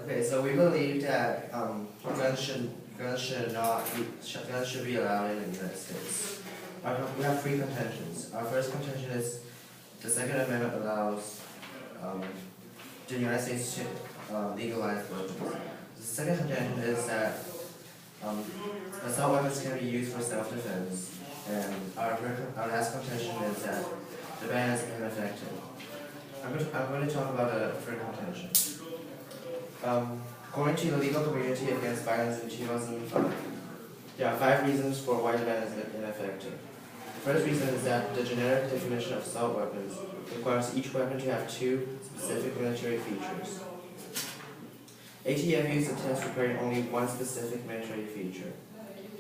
Okay, so we believe that guns should be allowed in the United States. We have three contentions. Our first contention is the Second Amendment allows the United States to legalize weapons. The second contention is that assault weapons can be used for self-defense, and our last contention is that the ban is ineffective. I'm going to talk about the third contention. According to the legal community against violence in 2005, there are 5 reasons for why the ban is ineffective. The first reason is that the generic definition of assault weapons requires each weapon to have 2 specific military features. ATF used a test requiring only 1 specific military feature.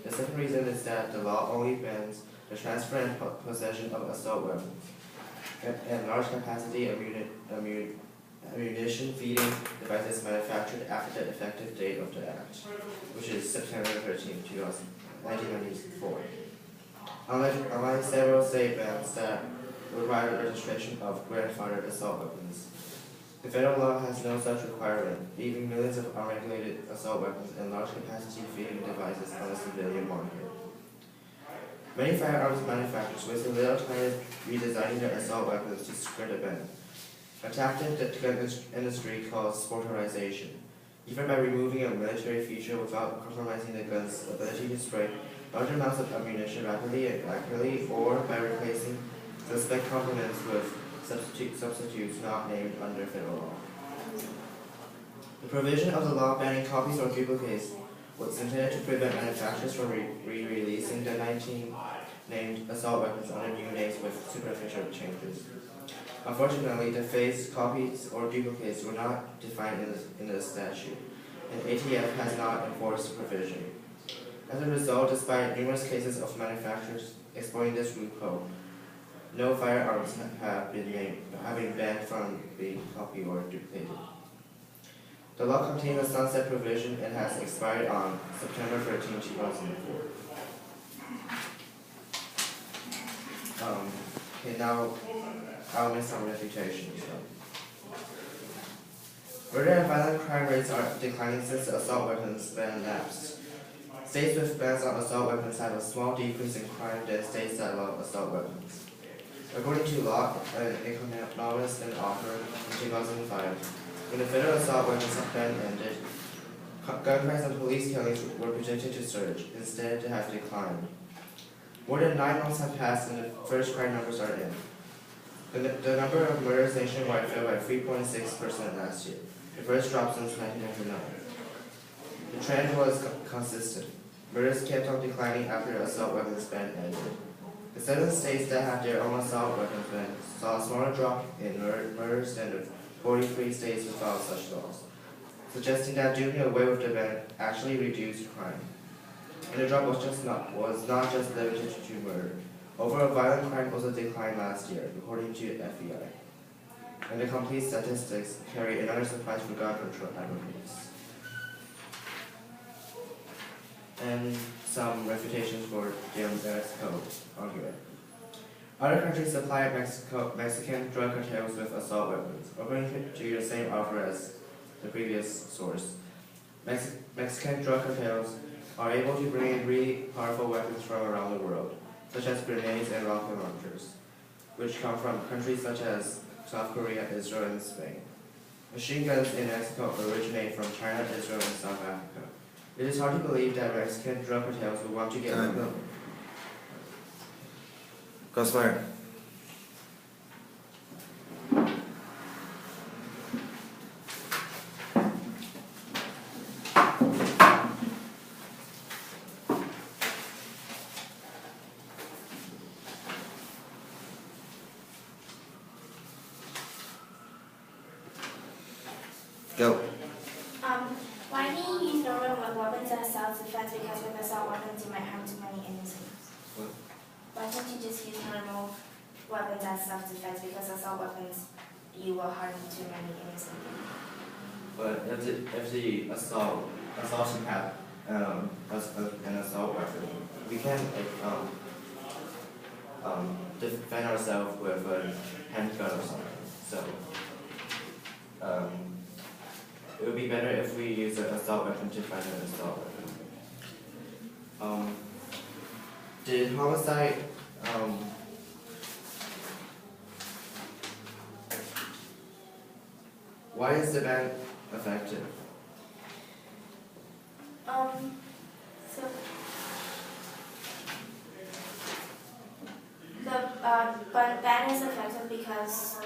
The second reason is that the law only bans the transfer and possession of assault weapons and large capacity ammunition feeding devices manufactured after the effective date of the Act, which is September 13, 1994. Unlike several state bans that require the registration of grandfathered assault weapons, the federal law has no such requirement, leaving millions of unregulated assault weapons and large capacity feeding devices on the civilian market. Many firearms manufacturers waste little time redesigning their assault weapons to skirt a ban, a tactic that the gun industry calls sporterization, either by removing a military feature without compromising the gun's ability to spray large amounts of ammunition rapidly and accurately, or by replacing suspect components with substitutes not named under federal law. The provision of the law banning copies or duplicates was intended to prevent manufacturers from re-releasing the 19 named assault weapons under new names with superficial changes. Unfortunately, the phrase copies or duplicates were not defined in the statute, and ATF has not enforced the provision. As a result, despite numerous cases of manufacturers exploiting this loophole, no firearms have been banned from being copied or duplicated. The law contains a sunset provision and has expired on September 13, 2004. Okay, now I'll make some refutations. Murder and violent crime rates are declining since the assault weapons ban lapsed. States with bans on assault weapons have a small decrease in crime than states that allow assault weapons. According to law, an economist and author in 2005, when the federal assault weapons ban ended, gun crimes and police killings were projected to surge. Instead, they have declined. More than 9 months have passed and the first crime numbers are in. The number of murders nationwide fell by 3.6% last year, the first drop since 1999. The trend was consistent. Murders kept on declining after the assault weapons ban ended. The 7 states that had their own assault weapons ban saw a smaller drop in murders than the 43 states without such laws, suggesting that doing away with the ban actually reduced crime. And the drop was not just limited to murder. Overall violent crime also declined last year, according to the FBI. And the complete statistics carry another surprise for gun control advocates. And some refutations for the Mexico argument. Other countries supply Mexican drug cartels with assault weapons, according to the same author as the previous source. Mexican drug cartels are able to bring in really powerful weapons from around the world, such as grenades and rocket launchers, which come from countries such as South Korea, Israel, and Spain. Machine guns in Mexico originate from China, Israel, and South Africa. It is hard to believe that Mexican drug cartels would want to get them. Crossfire. Go. Why do you use normal weapons as self-defense? Because with assault weapons you might harm too many innocents. What? Why can't you just use normal weapons as self-defense? Because assault weapons you will harm too many innocent people. But if the assaultant have an assault weapon, we can defend ourselves with a handgun or something. So it would be better if we use an assault weapon to fight an assault weapon. Did homicide, why is the ban effective? So the ban is effective because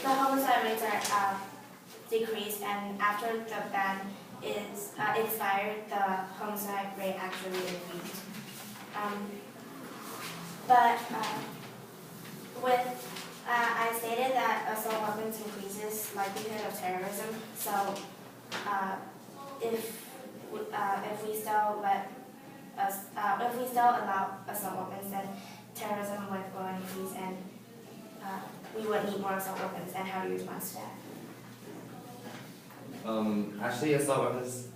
the homicide rates are decreased, and after the ban is expired, the homicide rate actually increased. I stated that assault weapons increases likelihood of terrorism. So if we still allow assault weapons, then terrorism will increase, and we would need more assault weapons. And how do you respond to that? Actually, assault weapons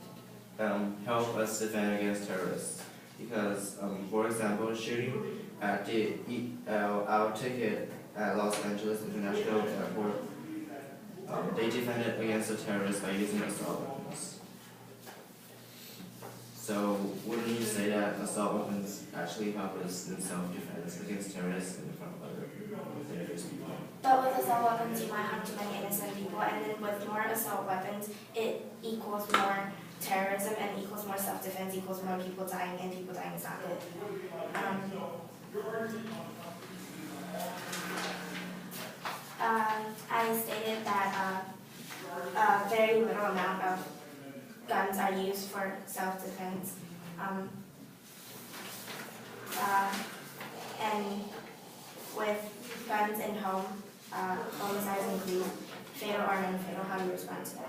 help us defend against terrorists because, for example, shooting at our ticket at Los Angeles International Airport, they defended against the terrorists by using assault weapons. So, wouldn't you say that assault weapons actually help us in self-defense against terrorists and in front of other dangerous people? But with assault weapons, you might harm too many innocent people, and then with more assault weapons, it equals more terrorism and equals more self-defense, equals more people dying, and people dying is not good. I stated that a very little amount of guns are used for self-defense, and with guns in home, homicides increase, fatal or non-fatal. How do you respond to that?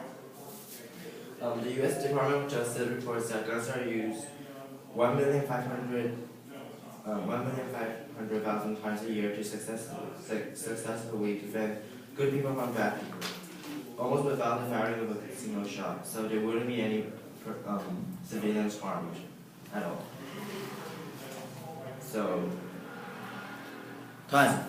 The U.S. Department of Justice reports that guns are used 1,500,000 times a year to successfully defend good people from bad people, almost without the firing of a single shot. So there wouldn't be any civilians harmed at all. So. Time.